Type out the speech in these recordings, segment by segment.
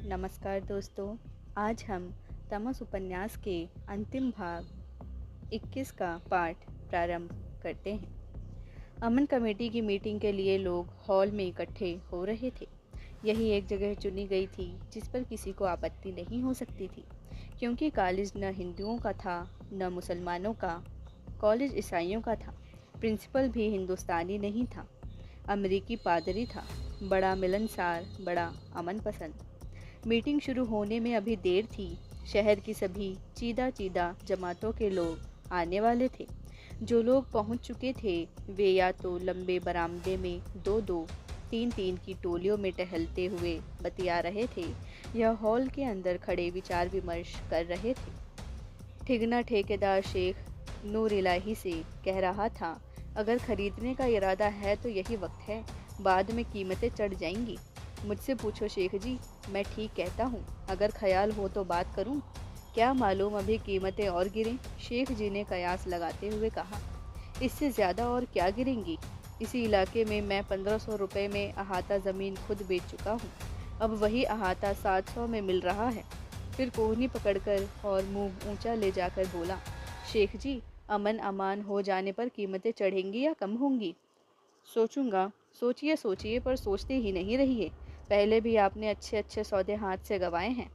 नमस्कार दोस्तों। आज हम तमस उपन्यास के अंतिम भाग 21 का पाठ प्रारंभ करते हैं। अमन कमेटी की मीटिंग के लिए लोग हॉल में इकट्ठे हो रहे थे। यही एक जगह चुनी गई थी जिस पर किसी को आपत्ति नहीं हो सकती थी, क्योंकि कॉलेज न हिंदुओं का था न मुसलमानों का। कॉलेज ईसाइयों का था। प्रिंसिपल भी हिंदुस्तानी नहीं था, अमेरिकी पादरी था। बड़ा मिलनसार, बड़ा अमन पसंद। मीटिंग शुरू होने में अभी देर थी। शहर की सभी चीदा चीदा जमातों के लोग आने वाले थे। जो लोग पहुंच चुके थे वे या तो लंबे बरामदे में दो दो तीन तीन की टोलियों में टहलते हुए बतिया रहे थे, या हॉल के अंदर खड़े विचार विमर्श कर रहे थे। ठिगना ठेकेदार शेख नूर इलाही से कह रहा था, अगर खरीदने का इरादा है तो यही वक्त है, बाद में कीमतें चढ़ जाएंगी। मुझसे पूछो शेख जी, मैं ठीक कहता हूँ। अगर ख्याल हो तो बात करूँ। क्या मालूम अभी कीमतें और गिरें, शेख जी ने कयास लगाते हुए कहा। इससे ज़्यादा और क्या गिरेंगी। इसी इलाके में मैं 1500 रुपये में अहाता ज़मीन खुद बेच चुका हूँ। अब वही अहाता 700 में मिल रहा है। फिर कोहनी पकड़कर और मुंह ऊंचा ले जाकर बोला, शेख जी, अमन अमान हो जाने पर कीमतें चढ़ेंगी या कम होंगी? सोचूंगा। सोचिए सोचिए, पर सोचते ही नहीं रहिए। पहले भी आपने अच्छे अच्छे सौदे हाथ से गंवाए हैं।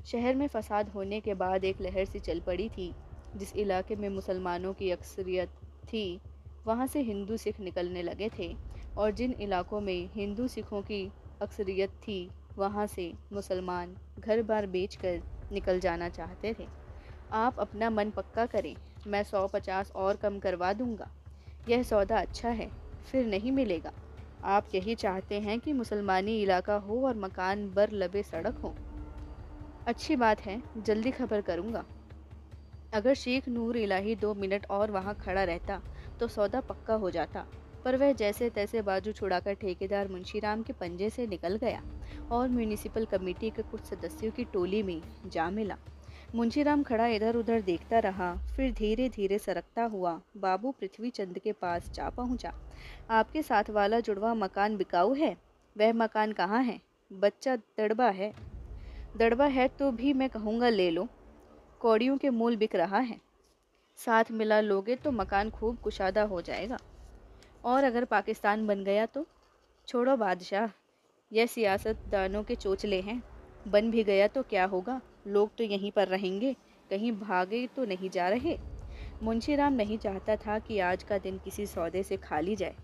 शहर में फसाद होने के बाद एक लहर सी चल पड़ी थी। जिस इलाके में मुसलमानों की अक्सरियत थी वहाँ से हिंदू सिख निकलने लगे थे, और जिन इलाकों में हिंदू सिखों की अक्सरियत थी वहाँ से मुसलमान घर बार बेचकर निकल जाना चाहते थे। आप अपना मन पक्का करें, मैं 150 और कम करवा दूंगा। यह सौदा अच्छा है, फिर नहीं मिलेगा। आप यही चाहते हैं कि मुसलमानी इलाका हो और मकान बर लबे सड़क हो। अच्छी बात है, जल्दी खबर करूंगा। अगर शेख नूर इलाही 2 मिनट और वहां खड़ा रहता तो सौदा पक्का हो जाता, पर वह जैसे तैसे बाजू छुड़ाकर ठेकेदार मुंशीराम के पंजे से निकल गया और म्यूनिसिपल कमेटी के कुछ सदस्यों की टोली में जा मिला। मुंशीराम खड़ा इधर उधर देखता रहा, फिर धीरे धीरे सरकता हुआ बाबू पृथ्वीचंद के पास जा पहुंचा। आपके साथ वाला जुड़वा मकान बिकाऊ है? वह मकान कहाँ है? बच्चा दड़बा है। दड़बा है तो भी मैं कहूँगा ले लो, कौड़ियों के मूल बिक रहा है। साथ मिला लोगे तो मकान खूब कुशादा हो जाएगा। और अगर पाकिस्तान बन गया तो? छोड़ो बादशाह, यह सियासतदानों के चोचले हैं। बन भी गया तो क्या होगा, लोग तो यहीं पर रहेंगे, कहीं भागे तो नहीं जा रहे। मुंशीराम नहीं चाहता था कि आज का दिन किसी सौदे से खाली जाए।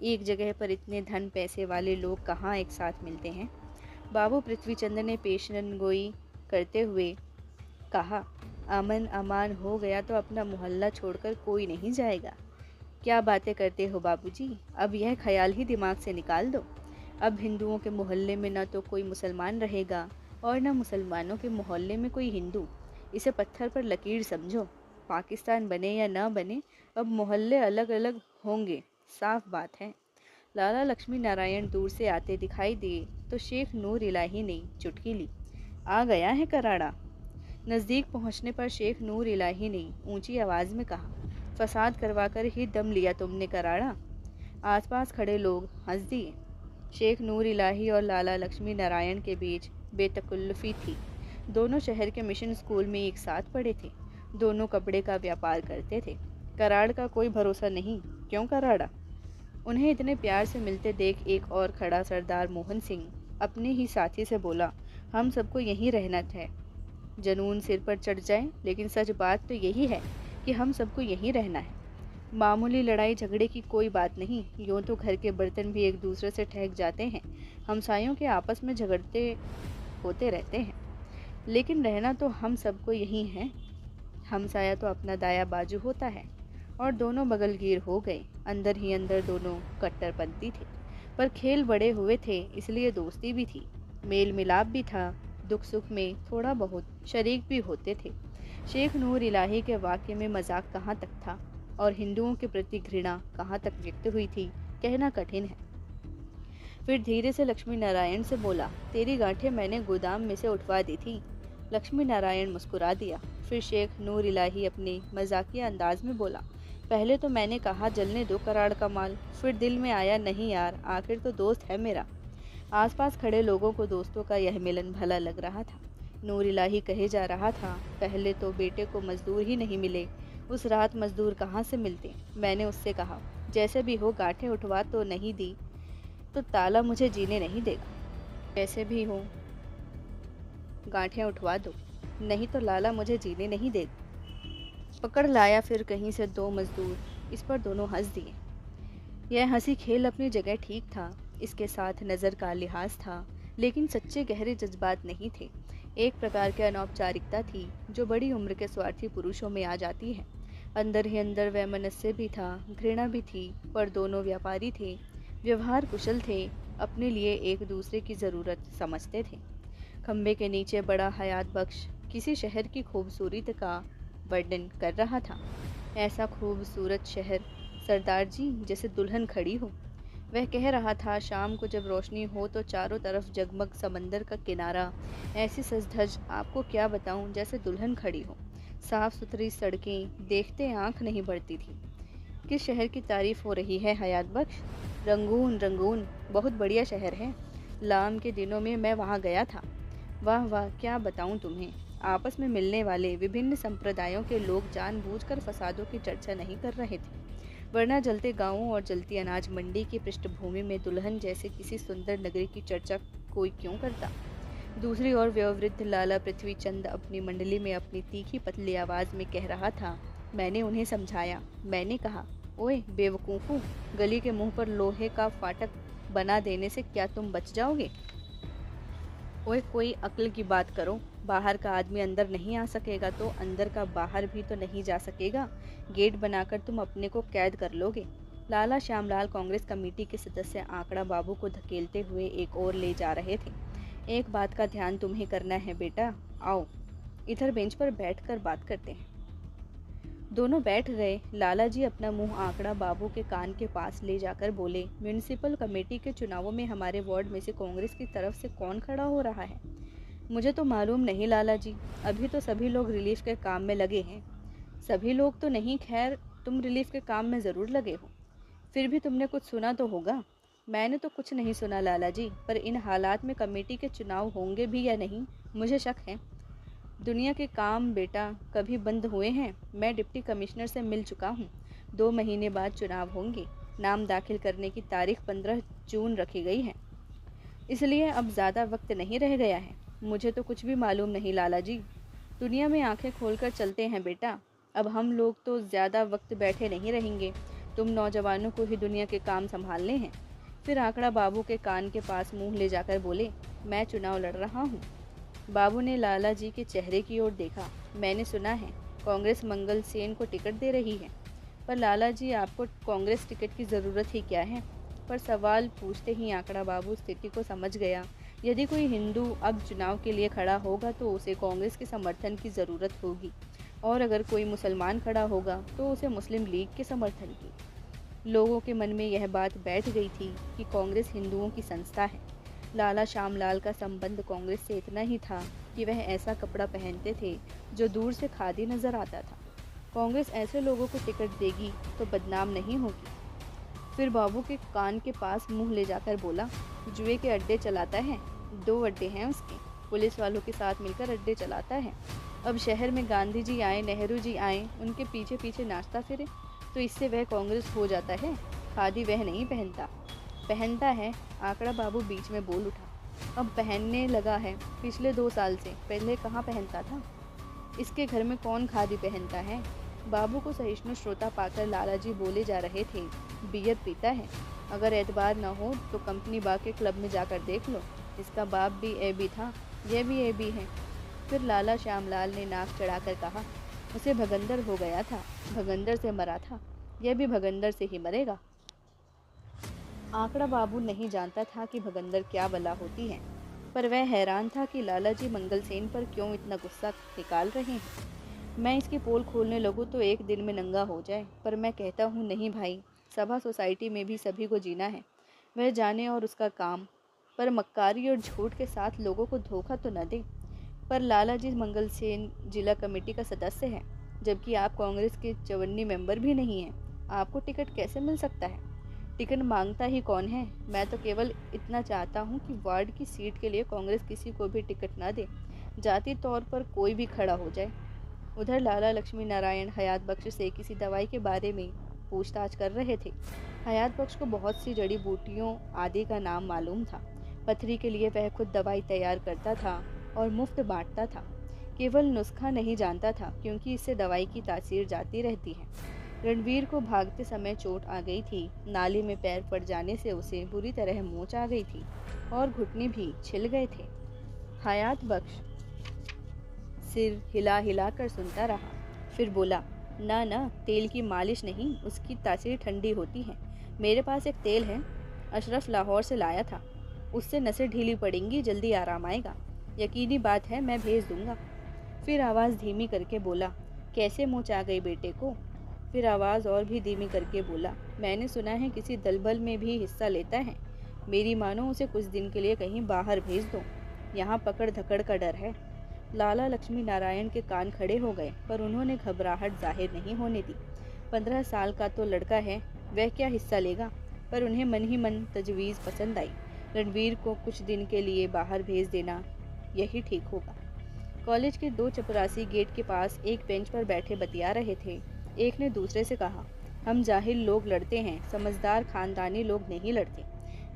एक जगह पर इतने धन पैसे वाले लोग कहाँ एक साथ मिलते हैं। बाबू पृथ्वीचंद ने पेशन गोई करते हुए कहा, अमन अमान हो गया तो अपना मोहल्ला छोड़कर कोई नहीं जाएगा। क्या बातें करते हो बाबूजी, अब यह ख्याल ही दिमाग से निकाल दो। अब हिंदुओं के मोहल्ले में न तो कोई मुसलमान रहेगा और न मुसलमानों के मोहल्ले में कोई हिंदू। इसे पत्थर पर लकीर समझो। पाकिस्तान बने या न बने, अब मोहल्ले अलग अलग होंगे, साफ बात है। लाला लक्ष्मी नारायण दूर से आते दिखाई दिए तो शेख नूर इलाही ने चुटकी ली, आ गया है कराड़ा। नज़दीक पहुंचने पर शेख नूर इलाही ने ऊंची आवाज़ में कहा, फसाद करवाकर ही दम लिया तुमने कराड़ा। आसपास खड़े लोग हंस दिए। शेख नूर इलाही और लाला लक्ष्मी नारायण के बीच बेतकल्लुफ़ी थी। दोनों शहर के मिशन स्कूल में एक साथ पढ़े थे। दोनों कपड़े का व्यापार करते थे। कराड़ का कोई भरोसा नहीं। क्यों कराड़ा? उन्हें इतने प्यार से मिलते देख एक और खड़ा सरदार मोहन सिंह अपने ही साथी से बोला, हम सबको यहीं रहना है। जनून सिर पर चढ़ जाए, लेकिन सच बात तो यही है कि हम सबको यहीं रहना है। मामूली लड़ाई झगड़े की कोई बात नहीं। यूँ तो घर के बर्तन भी एक दूसरे से ठहक जाते हैं, हमसायों के आपस में झगड़ते होते रहते हैं, लेकिन रहना तो हम सबको यहीं है। हमसाया तो अपना दाया बाजू होता है। और दोनों बगलगीर हो गए। अंदर ही अंदर दोनों कट्टरपंथी थे, पर खेल बड़े हुए थे, इसलिए दोस्ती भी थी, मेल मिलाप भी था। दुख सुख में थोड़ा बहुत शरीक भी होते थे। शेख नूर इलाही के वाक्य में मजाक कहाँ तक था और हिंदुओं के प्रति घृणा कहाँ तक व्यक्त हुई थी, कहना कठिन है। फिर धीरे से लक्ष्मी नारायण से बोला, तेरी गांठें मैंने गोदाम में से उठवा दी थी। लक्ष्मी नारायण मुस्कुरा दिया। फिर शेख नूर इलाही अपने मजाकिया अंदाज में बोला, पहले तो मैंने कहा जलने दो कराड़ का माल, फिर दिल में आया नहीं यार, आखिर तो दोस्त है मेरा। आसपास खड़े लोगों को दोस्तों का यह मिलन भला लग रहा था। नूर इलाही कहे जा रहा था, पहले तो बेटे को मजदूर ही नहीं मिले, उस रात मजदूर कहाँ से मिलते। मैंने उससे कहा, जैसे भी हो गांठें उठवा तो नहीं दी तो ताला मुझे जीने नहीं देगा। जैसे भी हो गांठें उठवा दो, नहीं तो लाला मुझे जीने नहीं देगा। पकड़ लाया फिर कहीं से 2 मजदूर। इस पर दोनों हंस दिए। यह हंसी खेल अपनी जगह ठीक था, इसके साथ नज़र का लिहाज था, लेकिन सच्चे गहरे जज्बात नहीं थे। एक प्रकार की अनौपचारिकता थी जो बड़ी उम्र के स्वार्थी पुरुषों में आ जाती है। अंदर ही अंदर वैमनस्य भी था, घृणा भी थी, पर दोनों व्यापारी थे, व्यवहार कुशल थे, अपने लिए एक दूसरे की ज़रूरत समझते थे। खम्बे के नीचे बड़ा हयात बख्श किसी शहर की खूबसूरती का वर्णन कर रहा था। ऐसा खूबसूरत शहर सरदार जी जैसे दुल्हन खड़ी हो। वह कह रहा था, शाम को जब रोशनी हो तो चारों तरफ जगमग समंदर का किनारा, ऐसी सज-धज आपको क्या बताऊं, जैसे दुल्हन खड़ी हो। साफ सुथरी सड़कें देखते आंख नहीं भरती थी। किस शहर की तारीफ हो रही है हयात बख्श? रंगून, रंगून बहुत बढ़िया शहर है। लाम के दिनों में मैं वहाँ गया था। वाह वाह, क्या बताऊं तुम्हें। आपस में मिलने वाले विभिन्न संप्रदायों के लोग जानबूझकर फसादों की चर्चा नहीं कर रहे थे, वरना जलते गांवों और जलती अनाज मंडी की पृष्ठभूमि में दुल्हन जैसे किसी सुंदर नगरी की चर्चा कोई क्यों करता। दूसरी ओर वयोवृद्ध लाला पृथ्वी चंद अपनी मंडली में अपनी तीखी पतली आवाज़ में कह रहा था। मैंने उन्हें समझाया। मैंने कहा, ओए बेवकूफ़ों, गली के मुंह पर लोहे का फाटक बना देने से क्या तुम बच जाओगे? ओए कोई अक्ल की बात करो। बाहर का आदमी अंदर नहीं आ सकेगा तो अंदर का बाहर भी तो नहीं जा सकेगा। गेट बनाकर तुम अपने को कैद कर लोगे। लाला श्यामलाल कांग्रेस कमेटी के सदस्य आंकड़ा बाबू को धकेलते हुए एक ओर ले जा रहे थे। एक बात का ध्यान तुम्हें करना है बेटा, आओ इधर बेंच पर बैठकर बात करते हैं। दोनों बैठ गए। लाला जी अपना मुंह आंकड़ा बाबू के कान के पास ले जाकर बोले, म्यूनिसिपल कमेटी के चुनावों में हमारे वार्ड में से कांग्रेस की तरफ से कौन खड़ा हो रहा है? मुझे तो मालूम नहीं लाला जी, अभी तो सभी लोग रिलीफ के काम में लगे हैं। सभी लोग तो नहीं, खैर तुम रिलीफ के काम में ज़रूर लगे हो। फिर भी तुमने कुछ सुना तो होगा। मैंने तो कुछ नहीं सुना लाला जी, पर इन हालात में कमेटी के चुनाव होंगे भी या नहीं, मुझे शक है। दुनिया के काम बेटा कभी बंद हुए हैं? मैं डिप्टी कमिश्नर से मिल चुका हूँ। 2 महीने बाद चुनाव होंगे। नाम दाखिल करने की तारीख 15 जून रखी गई है, इसलिए अब ज़्यादा वक्त नहीं रह गया है। मुझे तो कुछ भी मालूम नहीं लाला जी। दुनिया में आंखें खोलकर चलते हैं बेटा। अब हम लोग तो ज़्यादा वक्त बैठे नहीं रहेंगे। तुम नौजवानों को ही दुनिया के काम संभालने हैं। फिर आंकड़ा बाबू के कान के पास मुंह ले जाकर बोले, मैं चुनाव लड़ रहा हूँ। बाबू ने लाला जी के चेहरे की ओर देखा। मैंने सुना है कांग्रेस मंगल सेन को टिकट दे रही है। पर लाला जी, आपको कांग्रेस टिकट की ज़रूरत ही क्या है? पर सवाल पूछते ही आंकड़ा बाबू स्थिति को समझ गया। यदि कोई हिंदू अब चुनाव के लिए खड़ा होगा तो उसे कांग्रेस के समर्थन की ज़रूरत होगी, और अगर कोई मुसलमान खड़ा होगा तो उसे मुस्लिम लीग के समर्थन की। लोगों के मन में यह बात बैठ गई थी कि कांग्रेस हिंदुओं की संस्था है। लाला श्यामलाल का संबंध कांग्रेस से इतना ही था कि वह ऐसा कपड़ा पहनते थे जो दूर से खादी नज़र आता था। कांग्रेस ऐसे लोगों को टिकट देगी तो बदनाम नहीं होगी। फिर बाबू के कान के पास मुंह ले जाकर बोला, जुए के अड्डे चलाता है। 2 अड्डे हैं उसके, पुलिस वालों के साथ मिलकर अड्डे चलाता है। अब शहर में गांधी जी आए, नेहरू जी आए, उनके पीछे पीछे नाचता फिरे तो इससे वह कांग्रेस हो जाता है। खादी वह नहीं पहनता। पहनता है, आंकड़ा बाबू बीच में बोल उठा। अब पहनने लगा है, पिछले 2 साल से, पहले कहाँ पहनता था? इसके घर में कौन खादी पहनता है? बाबू को सहिष्णु श्रोता पाकर लाला जी बोले जा रहे थे, बियर पीता है। अगर एतबार न हो तो कंपनी बाग के क्लब में जाकर देख लो। इसका बाप भी एबी था, यह भी एबी है। फिर लाला श्यामलाल ने नाक चढ़ाकर कहा, उसे भगंदर हो गया था, भगंदर से मरा था, यह भी भगंदर से ही मरेगा। आंकड़ा बाबू नहीं जानता था कि भगंदर क्या बला होती है, पर वह हैरान था कि लाला जी मंगलसेन पर क्यों इतना गुस्सा निकाल रहे हैं। मैं इसकी पोल खोलने लगूँ तो एक दिन में नंगा हो जाए, पर मैं कहता हूँ नहीं भाई, सभा सोसाइटी में भी सभी को जीना है, वह जाने और उसका काम, पर मक्कारी और झूठ के साथ लोगों को धोखा तो न दे। पर लाला जी मंगलसेन जिला कमेटी का सदस्य है, जबकि आप कांग्रेस के 54 मेंबर भी नहीं हैं। आपको टिकट कैसे मिल सकता है? टिकट मांगता ही कौन है? मैं तो केवल इतना चाहता हूँ कि वार्ड की सीट के लिए कांग्रेस किसी को भी टिकट ना दे, जाति तौर पर कोई भी खड़ा हो जाए। उधर लाला लक्ष्मी नारायण हयात बख्श से किसी दवाई के बारे में पूछताछ कर रहे थे। हयात बख्श को बहुत सी जड़ी बूटियों आदि का नाम मालूम था। पथरी के लिए वह खुद दवाई तैयार करता था और मुफ्त बांटता था। केवल नुस्खा नहीं जानता था, क्योंकि इससे दवाई की तासीर जाती रहती है। रणवीर को भागते समय चोट आ गई थी। नाली में पैर पड़ जाने से उसे बुरी तरह मोच आ गई थी और घुटने भी छिल गए थे। हयात बख्श सिर हिला हिला कर सुनता रहा, फिर बोला, ना ना, तेल की मालिश नहीं, उसकी तासीर ठंडी होती है। मेरे पास एक तेल है, अशरफ लाहौर से लाया था, उससे नसें ढीली पड़ेंगी, जल्दी आराम आएगा। यकीनी बात है, मैं भेज दूंगा। फिर आवाज़ धीमी करके बोला, कैसे मोच आ गई बेटे को? फिर आवाज़ और भी धीमी करके बोला, मैंने सुना है किसी दलबल में भी हिस्सा लेता है। मेरी मानो उसे कुछ दिन के लिए कहीं बाहर भेज दो, यहाँ पकड़ धकड़ का डर है। लाला लक्ष्मी नारायण के कान खड़े हो गए, पर उन्होंने घबराहट जाहिर नहीं होने दी। 15 साल का तो लड़का है, वह क्या हिस्सा लेगा? पर उन्हें मन ही मन तजवीज़ पसंद आई। रणवीर को कुछ दिन के लिए बाहर भेज देना यही ठीक होगा। कॉलेज के 2 चपरासी गेट के पास एक बेंच पर बैठे बतिया रहे थे। एक ने दूसरे से कहा, हम जाहिल लोग लड़ते हैं, समझदार खानदानी लोग नहीं लड़ते।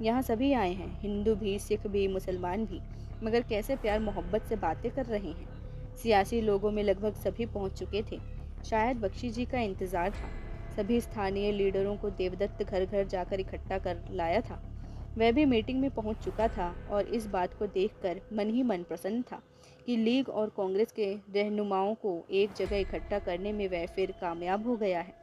यहाँ सभी आए हैं, हिंदू भी, सिख भी, मुसलमान भी, मगर कैसे प्यार मोहब्बत से बातें कर रहे हैं। सियासी लोगों में लगभग सभी पहुँच चुके थे। शायद बख्शी जी का इंतज़ार था। सभी स्थानीय लीडरों को देवदत्त घर घर जाकर इकट्ठा कर लाया था। वह भी मीटिंग में पहुंच चुका था और इस बात को देखकर मन ही मन प्रसन्न था कि लीग और कांग्रेस के रहनुमाओं को एक जगह इकट्ठा करने में वह फिर कामयाब हो गया है।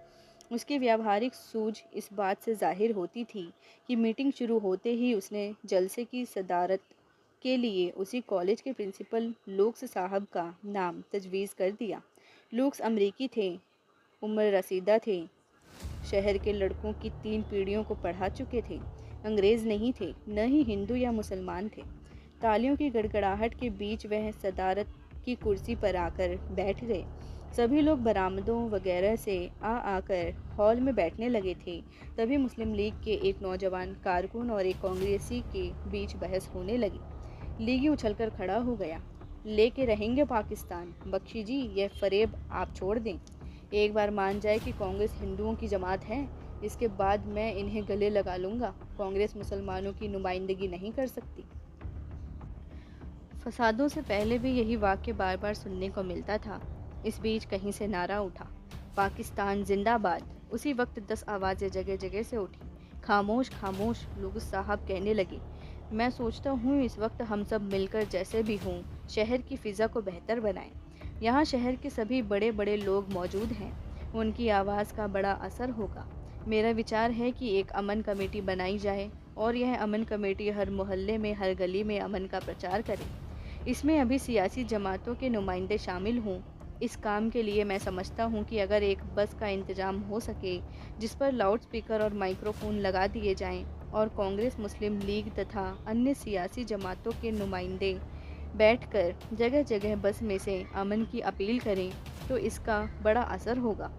उसकी व्यावहारिक सूझ इस बात से जाहिर होती थी कि मीटिंग शुरू होते ही उसने जलसे की सदारत के लिए उसी कॉलेज के प्रिंसिपल लुक्स साहब का नाम तजवीज़ कर दिया। लुक्स अमरीकी थे, उम्र रसीदा थे, शहर के लड़कों की 3 पीढ़ियों को पढ़ा चुके थे, अंग्रेज़ नहीं थे, न ही हिंदू या मुसलमान थे। तालियों की गड़गड़ाहट के बीच वह सदारत की कुर्सी पर आकर बैठ गए। सभी लोग बरामदों वगैरह से आकर हॉल में बैठने लगे थे। तभी मुस्लिम लीग के एक नौजवान कारकुन और एक कांग्रेसी के बीच बहस होने लगी। लीगी उछलकर खड़ा हो गया, लेके रहेंगे पाकिस्तान। बख्शी जी, यह फरेब आप छोड़ दें। एक बार मान जाए कि कांग्रेस हिंदुओं की जमात है, इसके बाद मैं इन्हें गले लगा लूँगा। कांग्रेस मुसलमानों की नुमाइंदगी नहीं कर सकती। फसादों से पहले भी यही वाक्य बार बार सुनने को मिलता था। इस बीच कहीं से नारा उठा, पाकिस्तान जिंदाबाद। उसी वक्त 10 आवाज़ें जगह जगह से उठी। खामोश खामोश, लोग साहब कहने लगे। मैं सोचता हूँ इस वक्त हम सब मिलकर जैसे भी हों शहर की फ़िज़ा को बेहतर बनाएं। यहाँ शहर के सभी बड़े बड़े लोग मौजूद हैं, उनकी आवाज़ का बड़ा असर होगा। मेरा विचार है कि एक अमन कमेटी बनाई जाए और यह अमन कमेटी हर मोहल्ले में, हर गली में अमन का प्रचार करे। इसमें अभी सियासी जमातों के नुमाइंदे शामिल हों। इस काम के लिए मैं समझता हूँ कि अगर एक बस का इंतज़ाम हो सके जिस पर लाउड स्पीकर और माइक्रोफोन लगा दिए जाएं और कांग्रेस, मुस्लिम लीग तथा अन्य सियासी जमातों के नुमाइंदे बैठकर जगह जगह बस में से अमन की अपील करें तो इसका बड़ा असर होगा।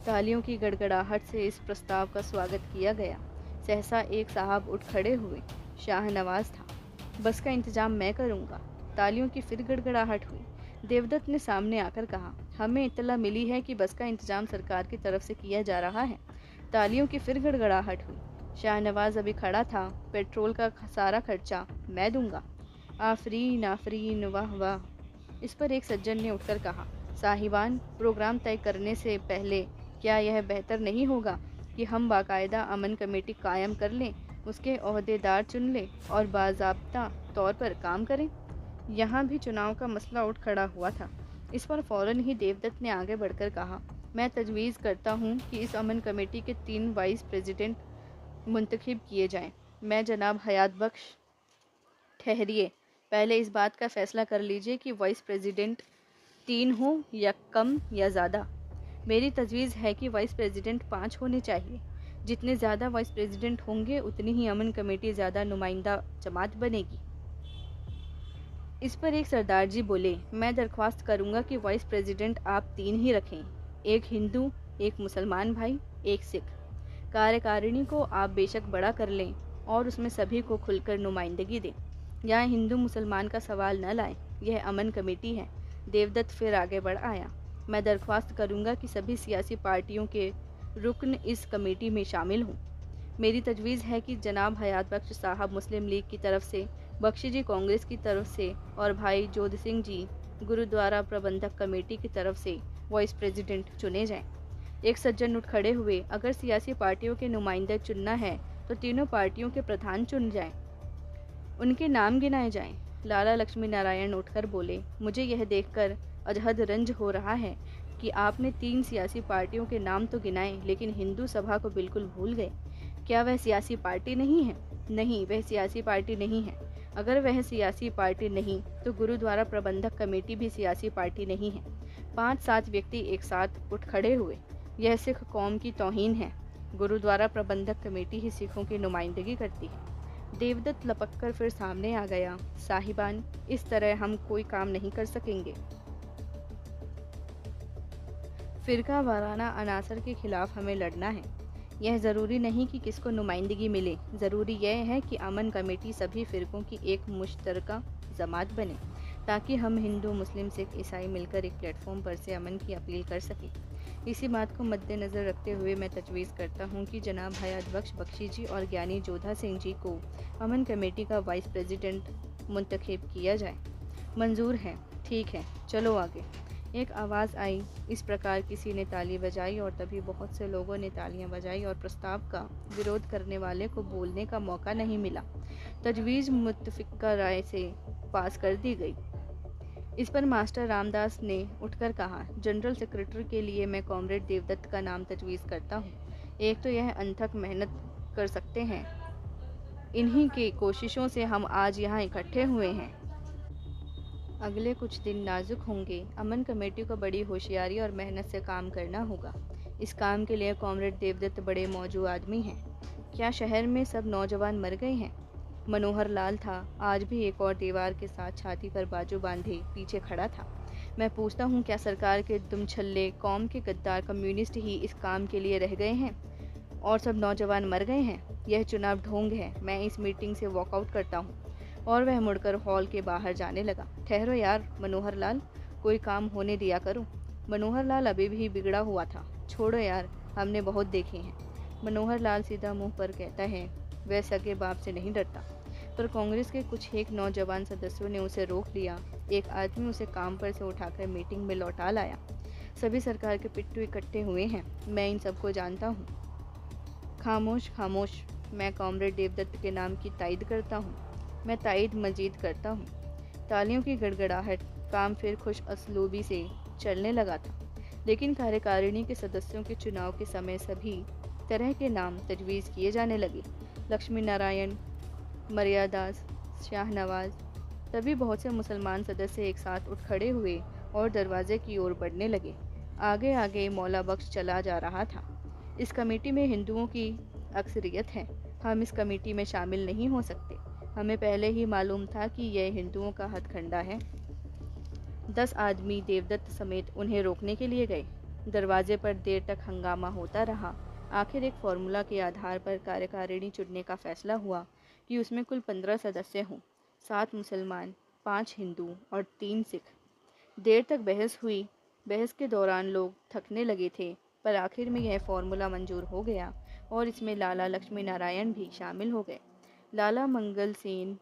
तालियों की गड़गड़ाहट से इस प्रस्ताव का स्वागत किया गया। सहसा एक साहब उठ खड़े हुए। शाहनवाज था। बस का इंतज़ाम मैं करूँगा। तालियों की फिर गड़गड़ाहट हुई। देवदत्त ने सामने आकर कहा, हमें इत्तला मिली है कि बस का इंतज़ाम सरकार की तरफ से किया जा रहा है। तालियों की फिर गड़गड़ाहट हुई। शाहनवाज अभी खड़ा था। पेट्रोल का सारा खर्चा मैं दूंगा। आफरीन आफरीन, वाह वाह। इस पर एक सज्जन ने उठकर कहा, साहिबान, प्रोग्राम तय करने से पहले क्या यह बेहतर नहीं होगा कि हम बाकायदा अमन कमेटी कायम कर लें, उसके ओहदेदार चुन लें और बाज़ाब्ता तौर पर काम करें। यहाँ भी चुनाव का मसला उठ खड़ा हुआ था। इस पर फ़ौरन ही देवदत्त ने आगे बढ़कर कहा, मैं तजवीज़ करता हूँ कि इस अमन कमेटी के 3 वाइस प्रेसिडेंट मुंतखब किए जाएं। मैं जनाब हयात बख्श। ठहरिए, पहले इस बात का फ़ैसला कर लीजिए कि वाइस प्रेसिडेंट 3 हों या कम या ज़्यादा। मेरी तजवीज़ है कि वाइस प्रेसिडेंट 5 होने चाहिए। जितने ज़्यादा वाइस प्रेसिडेंट होंगे उतनी ही अमन कमेटी ज़्यादा नुमाइंदा जमात बनेगी। इस पर एक सरदार जी बोले, मैं दरख्वास्त करूंगा कि वाइस प्रेसिडेंट आप 3 ही रखें, एक हिंदू, एक मुसलमान भाई, एक सिख। कार्यकारिणी को आप बेशक बड़ा कर लें और उसमें सभी को खुलकर नुमाइंदगी दें। यहाँ हिंदू मुसलमान का सवाल न लाएं, यह अमन कमेटी है। देवदत्त फिर आगे बढ़ आया। मैं दरख्वास्त करूँगा कि सभी सियासी पार्टियों के रुकन इस कमेटी में शामिल हों। मेरी तजवीज़ है कि जनाब हयात बख्श साहब मुस्लिम लीग की तरफ से, बख्शी जी कांग्रेस की तरफ से और भाई जोध सिंह जी गुरुद्वारा प्रबंधक कमेटी की तरफ से वाइस प्रेसिडेंट चुने जाएं। एक सज्जन उठ खड़े हुए। अगर सियासी पार्टियों के नुमाइंदे चुनना है तो तीनों पार्टियों के प्रधान चुन जाएं, उनके नाम गिनाए जाएं। लाला लक्ष्मी नारायण उठकर बोले, मुझे यह देखकर अजहद रंज हो रहा है कि आपने 3 सियासी पार्टियों के नाम तो गिनाए लेकिन हिंदू सभा को बिल्कुल भूल गए। क्या वह सियासी पार्टी नहीं है? नहीं, वह सियासी पार्टी नहीं है। अगर वह सियासी पार्टी नहीं तो गुरुद्वारा प्रबंधक कमेटी भी सियासी पार्टी नहीं है। 5-7 व्यक्ति एक साथ उठ खड़े हुए। यह सिख कौम की तौहीन है। गुरुद्वारा प्रबंधक कमेटी ही सिखों की नुमाइंदगी करती है। देवदत्त लपककर फिर सामने आ गया। साहिबान, इस तरह हम कोई काम नहीं कर सकेंगे। फिरका वाराना अनासर के खिलाफ हमें लड़ना है। यह ज़रूरी नहीं कि किसको नुमाइंदगी मिले, ज़रूरी यह है कि अमन कमेटी सभी फ़िरक़ों की एक मुश्तरका जमात बने, ताकि हम हिंदू, मुस्लिम, सिख, ईसाई मिलकर एक प्लेटफॉर्म पर से अमन की अपील कर सकें। इसी बात को मद्देनज़र रखते हुए मैं तजवीज़ करता हूँ कि जनाब हयात बख्श बख्शी जी और ज्ञानी जोधा सिंह जी को अमन कमेटी का वाइस प्रेसिडेंट मुंतखब किया जाए। मंजूर है? ठीक है, चलो आगे। एक आवाज़ आई। इस प्रकार किसी ने ताली बजाई और तभी बहुत से लोगों ने तालियां बजाई और प्रस्ताव का विरोध करने वाले को बोलने का मौका नहीं मिला। तजवीज़ मुत्तफ़िक़ा राय से पास कर दी गई। इस पर मास्टर रामदास ने उठकर कहा, जनरल सेक्रेटरी के लिए मैं कॉमरेड देवदत्त का नाम तजवीज़ करता हूँ। एक तो यह अनथक मेहनत कर सकते हैं, इन्हीं की कोशिशों से हम आज यहाँ इकट्ठे हुए हैं। अगले कुछ दिन नाजुक होंगे। अमन कमेटी को बड़ी होशियारी और मेहनत से काम करना होगा। इस काम के लिए कॉमरेड देवदत्त बड़े मौजू आदमी हैं। क्या शहर में सब नौजवान मर गए हैं? मनोहर लाल था, आज भी एक और दीवार के साथ छाती पर बाजू बांधे पीछे खड़ा था। मैं पूछता हूँ, क्या सरकार के दुमछल्ले, कौम के गद्दार कम्युनिस्ट ही इस काम के लिए रह गए हैं और सब नौजवान मर गए हैं? यह चुनाव ढोंग है। मैं इस मीटिंग से वॉकआउट करता हूँ। और वह मुड़कर हॉल के बाहर जाने लगा। ठहरो यार मनोहर लाल, कोई काम होने दिया करो। मनोहर लाल अभी भी बिगड़ा हुआ था। छोड़ो यार, हमने बहुत देखे हैं। मनोहर लाल सीधा मुंह पर कहता है, वह सगे बाप से नहीं डरता। पर कांग्रेस के कुछ एक नौजवान सदस्यों ने उसे रोक लिया। एक आदमी उसे काम पर से उठाकर मीटिंग में लौटा लाया। सभी सरकार के पिट्ठू इकट्ठे हुए हैं। मैं इन सबको जानता हूँ। खामोश खामोश, मैं कॉमरेड देवदत्त के नाम की तायद करता हूँ। मैं तायद मजीद करता हूँ। तालियों की गड़गड़ाहट, काम फिर खुश असलूबी से चलने लगा था। लेकिन कार्यकारिणी के सदस्यों के चुनाव के समय सभी तरह के नाम तजवीज़ किए जाने लगे। लक्ष्मी नारायण, मर्यादास, शाहनवाज। तभी बहुत से मुसलमान सदस्य एक साथ उठ खड़े हुए और दरवाजे की ओर बढ़ने लगे। आगे आगे मौला बख्श चला जा रहा था। इस कमेटी में हिंदुओं की अक्सरियत है। हम इस कमेटी में शामिल नहीं हो सकते। हमें पहले ही मालूम था कि यह हिंदुओं का हथकंडा है। 10 आदमी देवदत्त समेत उन्हें रोकने के लिए गए। दरवाजे पर देर तक हंगामा होता रहा। आखिर एक फार्मूला के आधार पर कार्यकारिणी चुनने का फैसला हुआ कि उसमें कुल 15 सदस्य हों, 7 मुसलमान, 5 हिंदू और 3 सिख। देर तक बहस हुई। बहस के दौरान लोग थकने लगे थे, पर आखिर में यह फार्मूला मंजूर हो गया और इसमें लाला लक्ष्मी नारायण भी शामिल हो गए। लाला मंगल सेन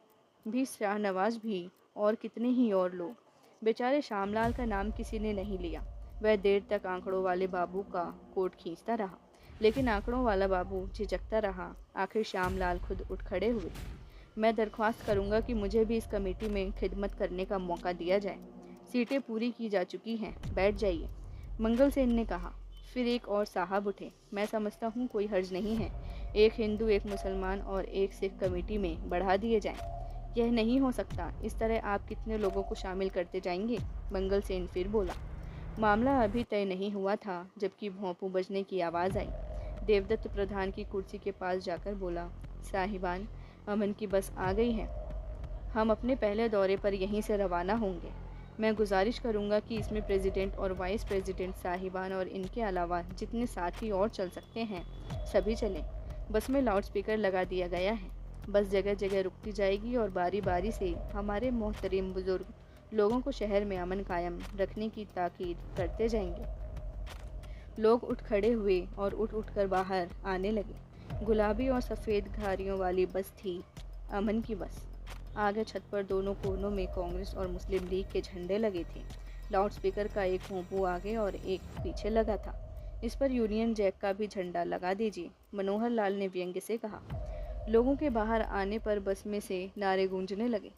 भी, शाहनवाज भी और कितने ही और लोग। बेचारे श्यामलाल का नाम किसी ने नहीं लिया। वह देर तक आंकड़ों वाले बाबू का कोट खींचता रहा, लेकिन आंकड़ों वाला बाबू झिझकता रहा। आखिर श्यामलाल खुद उठ खड़े हुए। मैं दरख्वास्त करूंगा कि मुझे भी इस कमेटी में खिदमत करने का मौका दिया जाए। सीटें पूरी की जा चुकी हैं, बैठ जाइए, मंगल सेन ने कहा। फिर एक और साहब उठे। मैं समझता हूँ कोई हर्ज नहीं है। एक हिंदू, एक मुसलमान और एक सिख कमेटी में बढ़ा दिए जाएं। यह नहीं हो सकता। इस तरह आप कितने लोगों को शामिल करते जाएंगे? मंगल सेन फिर बोला। मामला अभी तय नहीं हुआ था जबकि भोंपू बजने की आवाज़ आई। देवदत्त प्रधान की कुर्सी के पास जाकर बोला, साहिबान, अमन की बस आ गई है। हम अपने पहले दौरे पर यहीं से रवाना होंगे। मैं गुजारिश करूंगा कि इसमें प्रेसिडेंट और वाइस प्रेसिडेंट साहिबान और इनके अलावा जितने साथी और चल सकते हैं सभी चलें। बस में लाउडस्पीकर लगा दिया गया है। बस जगह जगह रुकती जाएगी और बारी बारी से हमारे मोहतरम बुजुर्ग लोगों को शहर में अमन कायम रखने की ताकीद करते जाएंगे। लोग उठ खड़े हुए और उठ उठ कर बाहर आने लगे। गुलाबी और सफ़ेद घारियों वाली बस थी, अमन की बस। आगे छत पर दोनों कोनों में कांग्रेस और मुस्लिम लीग के झंडे लगे थे। लाउडस्पीकर का एक भोंपू आगे और एक पीछे लगा था। इस पर यूनियन जैक का भी झंडा लगा दीजिए, मनोहर लाल ने व्यंग्य से कहा। लोगों के बाहर आने पर बस में से नारे गूंजने लगे।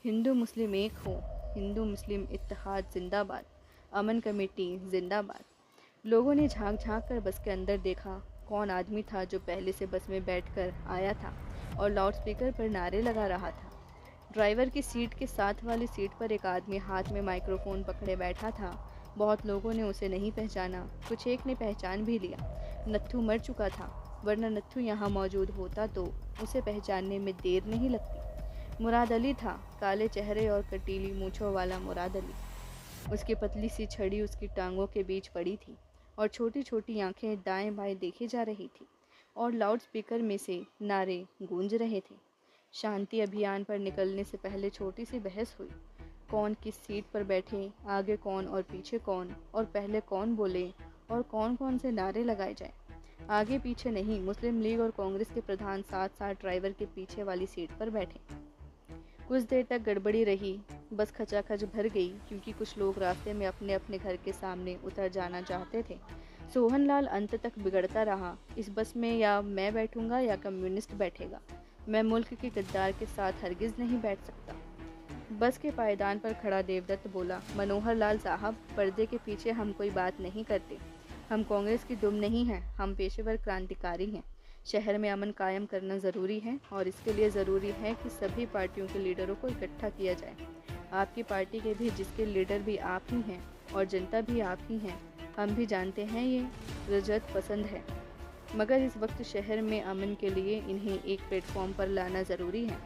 हिंदू मुस्लिम एक हो, हिंदू मुस्लिम इत्तेहाद जिंदाबाद, अमन कमेटी जिंदाबाद। लोगों ने झांक झांक कर बस के अंदर देखा। कौन आदमी था जो पहले से बस में बैठकर आया था और लाउडस्पीकर पर नारे लगा रहा था। ड्राइवर की सीट के साथ वाली सीट पर एक आदमी हाथ में माइक्रोफोन पकड़े बैठा था। बहुत लोगों ने उसे नहीं पहचाना, कुछ एक ने पहचान भी लिया। नत्थू मर चुका था, वरना नत्थू यहाँ मौजूद होता तो उसे पहचानने में देर नहीं लगती। मुराद अली था, काले चेहरे और कटीली मूँछों वाला मुराद अली। उसकी पतली सी छड़ी उसकी टांगों के बीच पड़ी थी और छोटी छोटी आंखें दाएं बाएं देखी जा रही थी और लाउडस्पीकर में से नारे गूंज रहे थे। शांति अभियान पर निकलने से पहले छोटी सी बहस हुई। कौन किस सीट पर बैठे, आगे कौन और पीछे कौन, और पहले कौन बोले और कौन कौन से नारे लगाए जाए। आगे पीछे नहीं, मुस्लिम लीग और कांग्रेस के प्रधान साथ साथ ड्राइवर के पीछे वाली सीट पर बैठे। कुछ देर तक गड़बड़ी रही। बस खचाखच भर गई क्योंकि कुछ लोग रास्ते में अपने अपने घर के सामने उतर जाना चाहते थे। सोहनलाल अंत तक बिगड़ता रहा, इस बस में या मैं बैठूंगा या कम्युनिस्ट बैठेगा। मैं मुल्क के गद्दार के साथ हरगिज़ नहीं बैठ सकता। बस के पायदान पर खड़ा देवदत्त बोला, मनोहर लाल साहब, पर्दे के पीछे हम कोई बात नहीं करते। हम कांग्रेस की दुम नहीं हैं, हम पेशेवर क्रांतिकारी हैं। शहर में अमन कायम करना ज़रूरी है और इसके लिए ज़रूरी है कि सभी पार्टियों के लीडरों को इकट्ठा किया जाए। आपकी पार्टी के भी, जिसके लीडर भी आप ही हैं और जनता भी आप ही हैं। हम भी जानते हैं ये रजत पसंद है, मगर इस वक्त शहर में अमन के लिए इन्हें एक प्लेटफॉर्म पर लाना ज़रूरी है।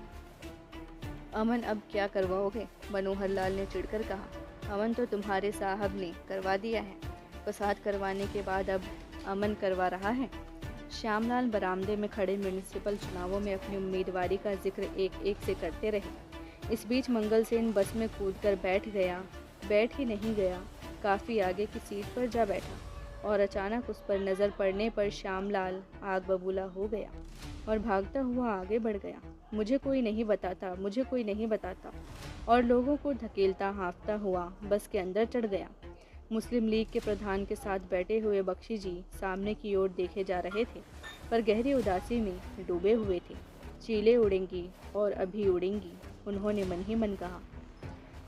अमन अब क्या करवाओगे? मनोहर लाल ने चिढ़कर कहा। अमन तो तुम्हारे साहब ने करवा दिया है। फसाद करवाने के बाद अब अमन करवा रहा है। श्यामलाल बरामदे में खड़े म्यूनिसिपल चुनावों में अपनी उम्मीदवारी का जिक्र एक एक से करते रहे। इस बीच मंगल सेन बस में कूदकर बैठ ही नहीं गया, काफ़ी आगे की सीट पर जा बैठा और अचानक उस पर नज़र पड़ने पर श्यामलाल आग बबूला हो गया और भागता हुआ आगे बढ़ गया। मुझे कोई नहीं बताता, मुझे कोई नहीं बताता, और लोगों को धकेलता हाँफता हुआ बस के अंदर चढ़ गया। मुस्लिम लीग के प्रधान के साथ बैठे हुए बख्शी जी सामने की ओर देखे जा रहे थे, पर गहरी उदासी में डूबे हुए थे। चीलें उड़ेंगी और अभी उड़ेंगी, उन्होंने मन ही मन कहा।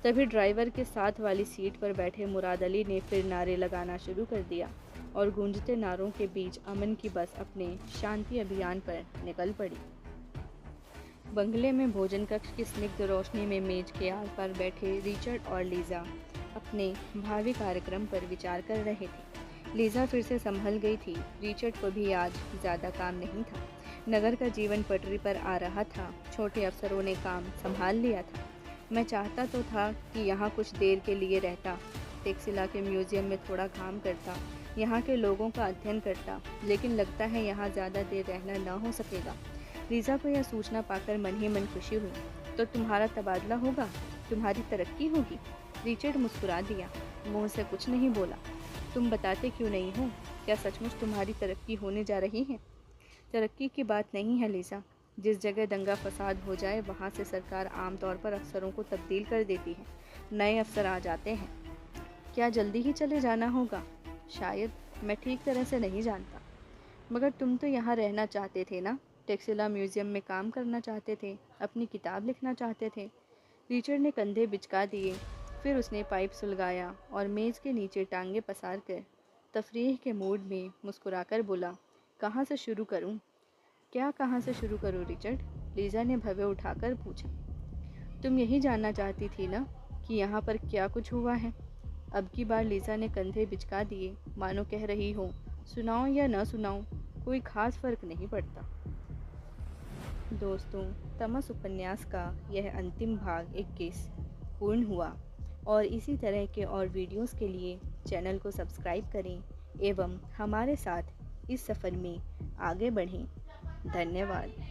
तभी ड्राइवर के साथ वाली सीट पर बैठे मुराद अली ने फिर नारे लगाना शुरू कर दिया और गूंजते नारों के बीच अमन की बस अपने शांति अभियान पर निकल पड़ी। बंगले में भोजन कक्ष की स्निग्ध रोशनी में मेज के आर पार बैठे रिचर्ड और लीज़ा अपने भावी कार्यक्रम पर विचार कर रहे थे। लीज़ा फिर से संभल गई थी। रिचर्ड को भी आज ज़्यादा काम नहीं था। नगर का जीवन पटरी पर आ रहा था। छोटे अफसरों ने काम संभाल लिया था। मैं चाहता तो था कि यहाँ कुछ देर के लिए रहता, टेक्सिला के म्यूज़ियम में थोड़ा काम करता, यहाँ के लोगों का अध्ययन करता, लेकिन लगता है यहाँ ज़्यादा देर रहना न हो सकेगा। लीज़ा को यह सूचना पाकर मन ही मन खुशी हुई। तो तुम्हारा तबादला होगा, तुम्हारी तरक्की होगी। रिचर्ड मुस्कुरा दिया, मुँह से कुछ नहीं बोला। तुम बताते क्यों नहीं हो? क्या सचमुच तुम्हारी तरक्की होने जा रही है? तरक्की की बात नहीं है लीज़ा। जिस जगह दंगा फसाद हो जाए वहाँ से सरकार आमतौर पर अफसरों को तब्दील कर देती है, नए अफसर आ जाते हैं। क्या जल्दी ही चले जाना होगा? शायद, मैं ठीक तरह से नहीं जानता। मगर तुम तो यहाँ रहना चाहते थे ना? टेक्सिला म्यूज़ियम में काम करना चाहते थे, अपनी किताब लिखना चाहते थे। रिचर्ड ने कंधे बिचका दिए, फिर उसने पाइप सुलगाया और मेज़ के नीचे टांगे पसार कर तफरीह के मूड में मुस्कुराकर बोला, कहाँ से शुरू करूँ? क्या कहाँ से शुरू करूँ रिचर्ड? लीज़ा ने भवें उठाकर पूछा। तुम यही जानना चाहती थी ना कि यहाँ पर क्या कुछ हुआ है? अब की बार लीज़ा ने कंधे बिचका दिए, मानो कह रही हो, सुनाऊँ या न सुनाऊँ, कोई ख़ास फ़र्क नहीं पड़ता। दोस्तों, तमस उपन्यास का यह अंतिम भाग 21 पूर्ण हुआ। और इसी तरह के और वीडियोस के लिए चैनल को सब्सक्राइब करें एवं हमारे साथ इस सफ़र में आगे बढ़ें। धन्यवाद।